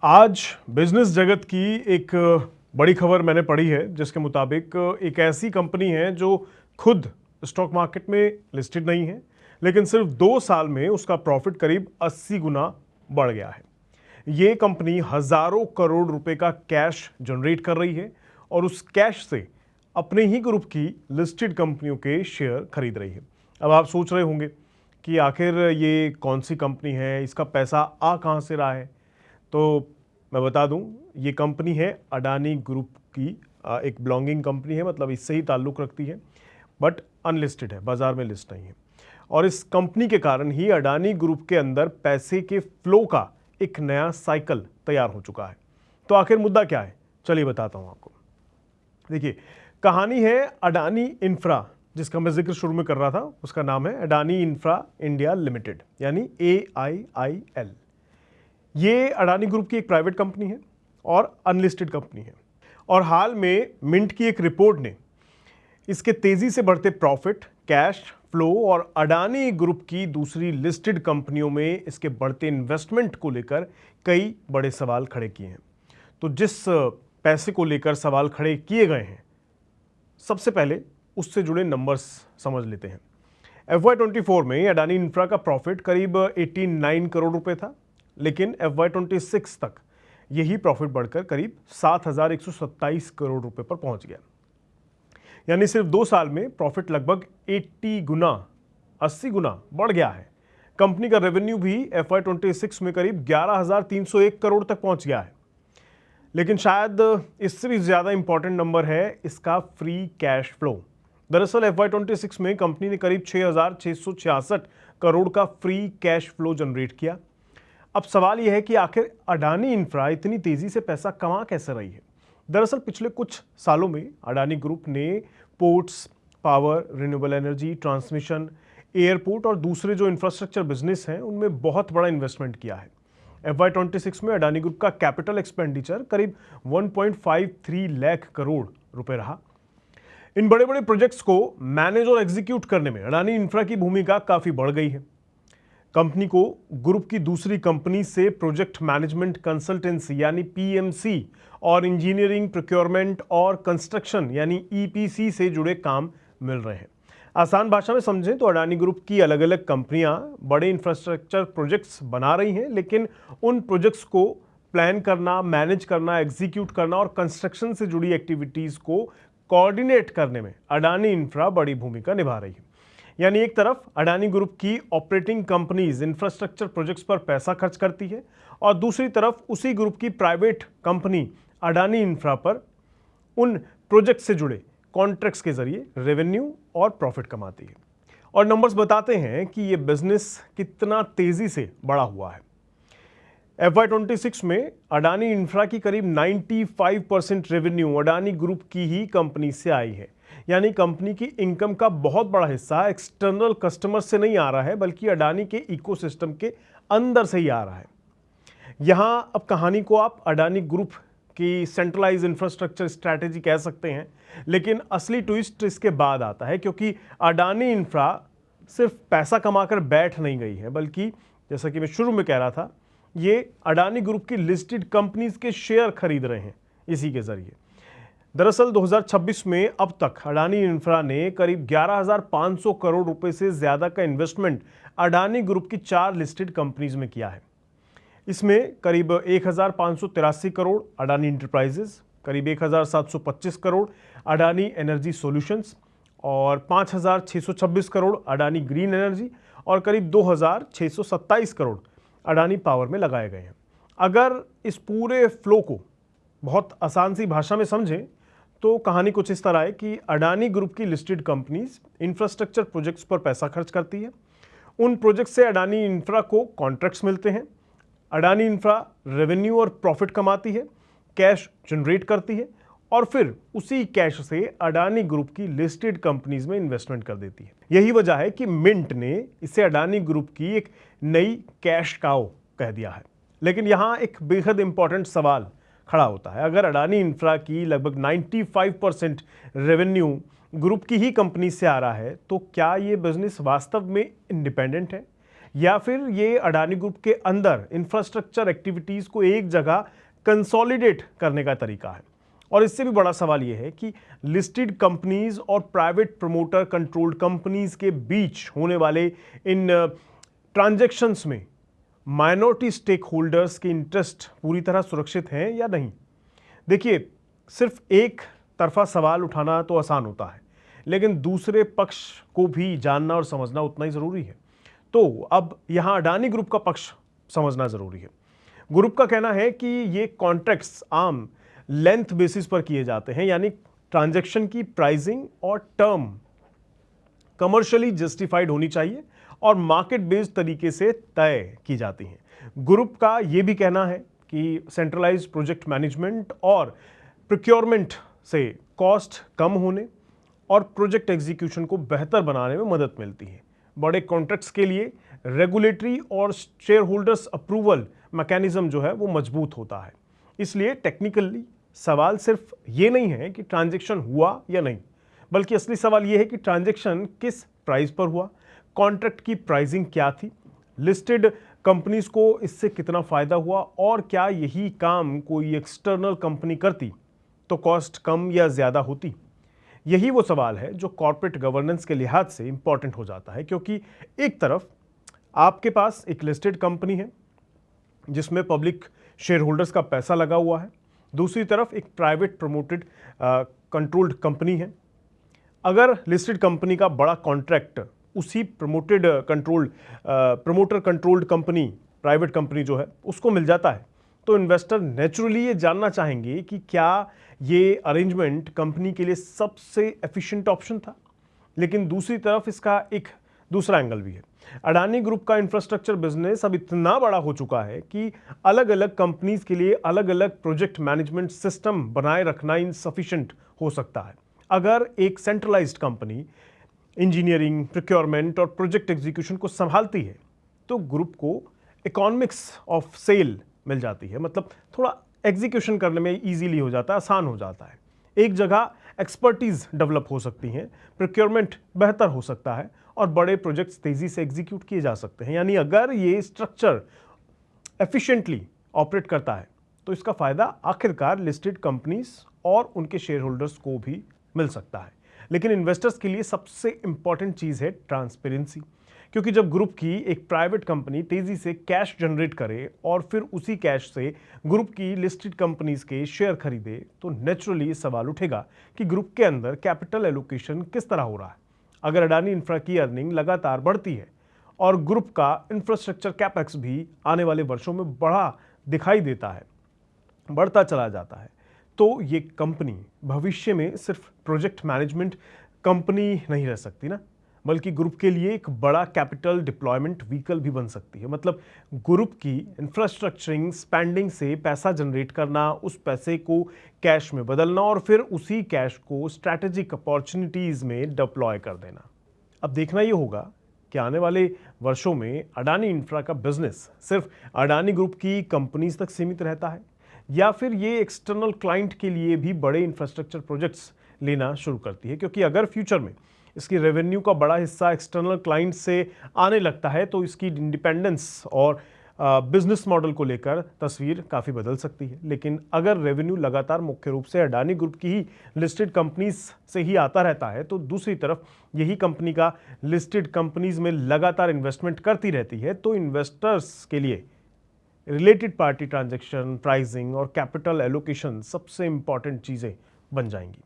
आज बिजनेस जगत की एक बड़ी खबर मैंने पढ़ी है जिसके मुताबिक एक ऐसी कंपनी है जो खुद स्टॉक मार्केट में लिस्टेड नहीं है, लेकिन सिर्फ 2 साल में उसका प्रॉफिट करीब 80 गुना बढ़ गया है। ये कंपनी हजारों करोड़ रुपए का कैश जनरेट कर रही है और उस कैश से अपने ही ग्रुप की लिस्टेड कंपनियों के शेयर खरीद रही है। अब आप सोच रहे होंगे कि आखिर ये कौन सी कंपनी है, इसका पैसा आ कहाँ से रहा है। तो मैं बता दूं, ये कंपनी है अडानी ग्रुप की। एक बिलोंगिंग कंपनी है, मतलब इससे ही ताल्लुक़ रखती है, बट अनलिस्टेड है, बाजार में लिस्ट नहीं है। और इस कंपनी के कारण ही अडानी ग्रुप के अंदर पैसे के फ्लो का एक नया साइकिल तैयार हो चुका है। तो आखिर मुद्दा क्या है, चलिए बताता हूं आपको। देखिए, कहानी है अडानी इंफ्रा, जिसका मैं जिक्र शुरू में कर रहा था। उसका नाम है अडानी इंफ्रा इंडिया लिमिटेड, यानी AIIL। ये अडानी ग्रुप की एक प्राइवेट कंपनी है और अनलिस्टेड कंपनी है। और हाल में मिंट की एक रिपोर्ट ने इसके तेजी से बढ़ते प्रॉफिट, कैश फ्लो और अडानी ग्रुप की दूसरी लिस्टेड कंपनियों में इसके बढ़ते इन्वेस्टमेंट को लेकर कई बड़े सवाल खड़े किए हैं। तो जिस पैसे को लेकर सवाल खड़े किए गए हैं, सबसे पहले उससे जुड़े नंबर्स समझ लेते हैं। FY24 में अडानी इंफ्रा का प्रॉफिट करीब 89 करोड़ रुपए था, लेकिन FY26 तक यही प्रॉफिट बढ़कर करीब 7,127 करोड़ रुपए पर पहुंच गया। यानी सिर्फ 2 साल में प्रॉफिट लगभग 80 गुना बढ़ गया है। कंपनी का रेवेन्यू भी FY26 में करीब 11,301 करोड़ तक पहुंच गया है। लेकिन शायद इससे भी ज्यादा इंपॉर्टेंट नंबर है इसका फ्री कैश फ्लो। दरअसल FY26 में कंपनी ने करीब 6,666 करोड़ का फ्री कैश फ्लो जनरेट किया। अब सवाल यह है कि आखिर अडानी इंफ्रा इतनी तेजी से पैसा कमा कैसे रही है। दरअसल पिछले कुछ सालों में अडानी ग्रुप ने ports, power, renewable energy, transmission, airport और दूसरे जो इंफ्रास्ट्रक्चर बिजनेस हैं उनमें बहुत बड़ा इन्वेस्टमेंट किया है। FY26 में अडानी ग्रुप का कैपिटल एक्सपेंडिचर करीब 1.53 लाख करोड़ रुपए रहा। इन बड़े बड़े प्रोजेक्ट्स को मैनेज और एग्जीक्यूट करने में अडानी इंफ्रा की भूमिका काफी बढ़ गई है। कंपनी को ग्रुप की दूसरी कंपनी से प्रोजेक्ट मैनेजमेंट कंसल्टेंसी यानी PMC और इंजीनियरिंग, प्रोक्योरमेंट और कंस्ट्रक्शन यानी EPC से जुड़े काम मिल रहे हैं। आसान भाषा में समझें तो अडानी ग्रुप की अलग अलग कंपनियां बड़े इंफ्रास्ट्रक्चर प्रोजेक्ट्स बना रही हैं, लेकिन उन प्रोजेक्ट्स को प्लान करना, मैनेज करना, एग्जीक्यूट करना और कंस्ट्रक्शन से जुड़ी एक्टिविटीज को कोऑर्डिनेट करने में अडानी इंफ्रा बड़ी भूमिका निभा रही है। यानी एक तरफ अडानी ग्रुप की ऑपरेटिंग कंपनीज इंफ्रास्ट्रक्चर प्रोजेक्ट्स पर पैसा खर्च करती है और दूसरी तरफ उसी ग्रुप की प्राइवेट कंपनी अडानी इंफ्रा पर उन प्रोजेक्ट से जुड़े कॉन्ट्रैक्ट्स के जरिए रेवेन्यू और प्रॉफिट कमाती है। और नंबर्स बताते हैं कि यह बिजनेस कितना तेजी से बढ़ा हुआ है। FY26 में अडानी इंफ्रा की करीब 95% रेवेन्यू अडानी ग्रुप की ही कंपनी से आई है। यानी कंपनी की इनकम का बहुत बड़ा हिस्सा एक्सटर्नल कस्टमर से नहीं आ रहा है, बल्कि अडानी के इकोसिस्टम के अंदर से ही आ रहा है। यहां अब कहानी को आप अडानी ग्रुप की सेंट्रलाइज इंफ्रास्ट्रक्चर स्ट्रैटेजी कह सकते हैं, लेकिन असली ट्विस्ट इसके बाद आता है, क्योंकि अडानी इंफ्रा सिर्फ पैसा कमाकर बैठ नहीं गई है, बल्कि जैसा कि मैं शुरू में कह रहा था, ये अडानी ग्रुप की लिस्टेड कंपनीज के शेयर खरीद रहे हैं इसी के जरिए। दरअसल 2026 में अब तक अडानी इंफ्रा ने करीब 11,500 करोड़ रुपए से ज्यादा का इन्वेस्टमेंट अडानी ग्रुप की 4 लिस्टेड कंपनीज में किया है। इसमें करीब 1,583 करोड़ अडानी इंटरप्राइजेज, करीब 1,725 करोड़ अडानी एनर्जी सॉल्यूशंस और 5,626 करोड़ अडानी ग्रीन एनर्जी और करीब 2,627 करोड़ अडानी पावर में लगाए गए हैं। अगर इस पूरे फ्लो को बहुत आसान सी भाषा में समझें तो कहानी कुछ इस तरह है कि अडानी ग्रुप की लिस्टेड कंपनीज इंफ्रास्ट्रक्चर प्रोजेक्ट्स पर पैसा खर्च करती है। उन प्रोजेक्ट से अडानी इंफ्रा को कॉन्ट्रैक्ट्स मिलते हैं। अडानी इंफ्रा रेवेन्यू और प्रॉफिट कमाती है, कैश जनरेट करती है और फिर उसी कैश से अडानी ग्रुप की लिस्टेड कंपनीज में इन्वेस्टमेंट कर देती है। यही वजह है कि मिंट ने इसे अडानी ग्रुप की एक नई कैश काउ कह दिया है। लेकिन यहां एक बेहद इंपॉर्टेंट सवाल खड़ा होता है। अगर अडानी इंफ्रा की लगभग 95% रेवेन्यू ग्रुप की ही कंपनी से आ रहा है, तो क्या ये बिजनेस वास्तव में इंडिपेंडेंट है या फिर ये अडानी ग्रुप के अंदर इंफ्रास्ट्रक्चर एक्टिविटीज़ को एक जगह कंसोलिडेट करने का तरीका है? और इससे भी बड़ा सवाल यह है कि लिस्टेड कंपनीज और प्राइवेट प्रमोटर कंट्रोल्ड कंपनीज के बीच होने वाले इन ट्रांजैक्शंस में माइनॉरिटी स्टेक होल्डर्स के इंटरेस्ट पूरी तरह सुरक्षित हैं या नहीं? देखिए, सिर्फ एक तरफा सवाल उठाना तो आसान होता है, लेकिन दूसरे पक्ष को भी जानना और समझना उतना ही ज़रूरी है। तो अब यहाँ अडानी ग्रुप का पक्ष समझना ज़रूरी है। ग्रुप का कहना है कि ये कॉन्ट्रैक्ट्स आम लेंथ बेसिस पर किए जाते हैं, यानी ट्रांजैक्शन की प्राइसिंग और टर्म कमर्शियली जस्टिफाइड होनी चाहिए और मार्केट बेस्ड तरीके से तय की जाती हैं। ग्रुप का यह भी कहना है कि सेंट्रलाइज्ड प्रोजेक्ट मैनेजमेंट और प्रोक्योरमेंट से कॉस्ट कम होने और प्रोजेक्ट एग्जीक्यूशन को बेहतर बनाने में मदद मिलती है। बड़े कॉन्ट्रैक्ट्स के लिए रेगुलेटरी और शेयर होल्डर्स अप्रूवल मैकेनिज्म जो है वो मजबूत होता है। इसलिए टेक्निकली सवाल सिर्फ ये नहीं है कि ट्रांजैक्शन हुआ या नहीं, बल्कि असली सवाल ये है कि ट्रांजैक्शन किस प्राइस पर हुआ, कॉन्ट्रैक्ट की प्राइसिंग क्या थी, लिस्टेड कंपनीज को इससे कितना फायदा हुआ और क्या यही काम कोई एक्सटर्नल कंपनी करती तो कॉस्ट कम या ज्यादा होती। यही वो सवाल है जो कॉर्पोरेट गवर्नेंस के लिहाज से इंपॉर्टेंट हो जाता है, क्योंकि एक तरफ आपके पास एक लिस्टेड कंपनी है जिसमें पब्लिक शेयर होल्डर्स का पैसा लगा हुआ है, दूसरी तरफ एक प्राइवेट प्रमोटेड कंट्रोल्ड कंपनी है। अगर लिस्टेड कंपनी का बड़ा कॉन्ट्रैक्ट उसी promoter controlled company, private company जो है उसको मिल जाता है, तो इन्वेस्टर नेचुरली ये जानना चाहेंगे कि क्या ये अरेंजमेंट कंपनी के लिए सबसे एफिशिएंट ऑप्शन था। लेकिन दूसरी तरफ इसका एक दूसरा एंगल भी है। अडानी ग्रुप का इंफ्रास्ट्रक्चर बिजनेस अब इतना बड़ा हो चुका है कि अलग अलग कंपनीज के लिए अलग अलग प्रोजेक्ट मैनेजमेंट सिस्टम बनाए रखना इनसफिशिएंट हो सकता है। अगर एक सेंट्रलाइज्ड कंपनी इंजीनियरिंग, प्रोक्योरमेंट और प्रोजेक्ट एग्जीक्यूशन को संभालती है तो ग्रुप को इकोनॉमिक्स ऑफ सेल मिल जाती है, मतलब थोड़ा एग्जीक्यूशन करने में इजीली हो जाता है, आसान हो जाता है। एक जगह एक्सपर्टीज डेवलप हो सकती हैं, प्रोक्योरमेंट बेहतर हो सकता है और बड़े प्रोजेक्ट्स तेजी से एग्जीक्यूट किए जा सकते हैं। यानी अगर ये स्ट्रक्चर एफिशिएंटली ऑपरेट करता है तो इसका फायदा आखिरकार लिस्टेड कंपनीज और उनके शेयर होल्डर्स को भी मिल सकता है। लेकिन इन्वेस्टर्स के लिए सबसे इंपॉर्टेंट चीज है ट्रांसपेरेंसी, क्योंकि जब ग्रुप की एक प्राइवेट कंपनी तेजी से कैश जनरेट करे और फिर उसी कैश से ग्रुप की लिस्टेड कंपनीज के शेयर खरीदे, तो नेचुरली सवाल उठेगा कि ग्रुप के अंदर कैपिटल एलोकेशन किस तरह हो रहा है। अगर अडानी इंफ्रा की अर्निंग लगातार बढ़ती है और ग्रुप का इंफ्रास्ट्रक्चर कैपेक्स भी आने वाले वर्षों में बढ़ता चला जाता है, तो ये कंपनी भविष्य में सिर्फ प्रोजेक्ट मैनेजमेंट कंपनी नहीं रह सकती ना, बल्कि ग्रुप के लिए एक बड़ा कैपिटल डिप्लॉयमेंट व्हीकल भी बन सकती है। मतलब ग्रुप की इंफ्रास्ट्रक्चरिंग स्पेंडिंग से पैसा जनरेट करना, उस पैसे को कैश में बदलना और फिर उसी कैश को स्ट्रैटेजिक अपॉर्चुनिटीज में डिप्लॉय कर देना। अब देखना ये होगा कि आने वाले वर्षों में अडानी इंफ्रा का बिजनेस सिर्फ अडानी ग्रुप की कंपनीज तक सीमित रहता है या फिर ये एक्सटर्नल क्लाइंट के लिए भी बड़े इंफ्रास्ट्रक्चर प्रोजेक्ट्स लेना शुरू करती है। क्योंकि अगर फ्यूचर में इसकी रेवेन्यू का बड़ा हिस्सा एक्सटर्नल क्लाइंट से आने लगता है तो इसकी इंडिपेंडेंस और बिजनेस मॉडल को लेकर तस्वीर काफ़ी बदल सकती है। लेकिन अगर रेवेन्यू लगातार मुख्य रूप से अडानी ग्रुप की ही लिस्टेड कंपनीज से ही आता रहता है, तो दूसरी तरफ यही कंपनी का लिस्टेड कंपनीज में लगातार इन्वेस्टमेंट करती रहती है, तो इन्वेस्टर्स के लिए रिलेटेड पार्टी ट्रांजैक्शन, प्राइसिंग और कैपिटल एलोकेशन सबसे इंपॉर्टेंट चीज़ें बन जाएंगी।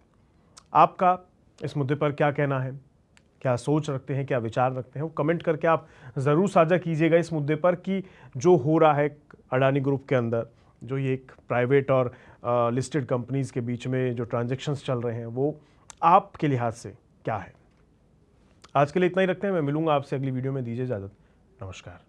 आपका इस मुद्दे पर क्या कहना है, क्या सोच रखते हैं, क्या विचार रखते हैं, वो कमेंट करके आप ज़रूर साझा कीजिएगा इस मुद्दे पर कि जो हो रहा है अडानी ग्रुप के अंदर, जो ये एक प्राइवेट और लिस्टेड कंपनीज़ के बीच में जो ट्रांजैक्शंस चल रहे हैं, वो आपके लिहाज से क्या है। आज के लिए इतना ही रखते हैं, मैं मिलूंगा आपसे अगली वीडियो में। दीजिए इजाज़त, नमस्कार।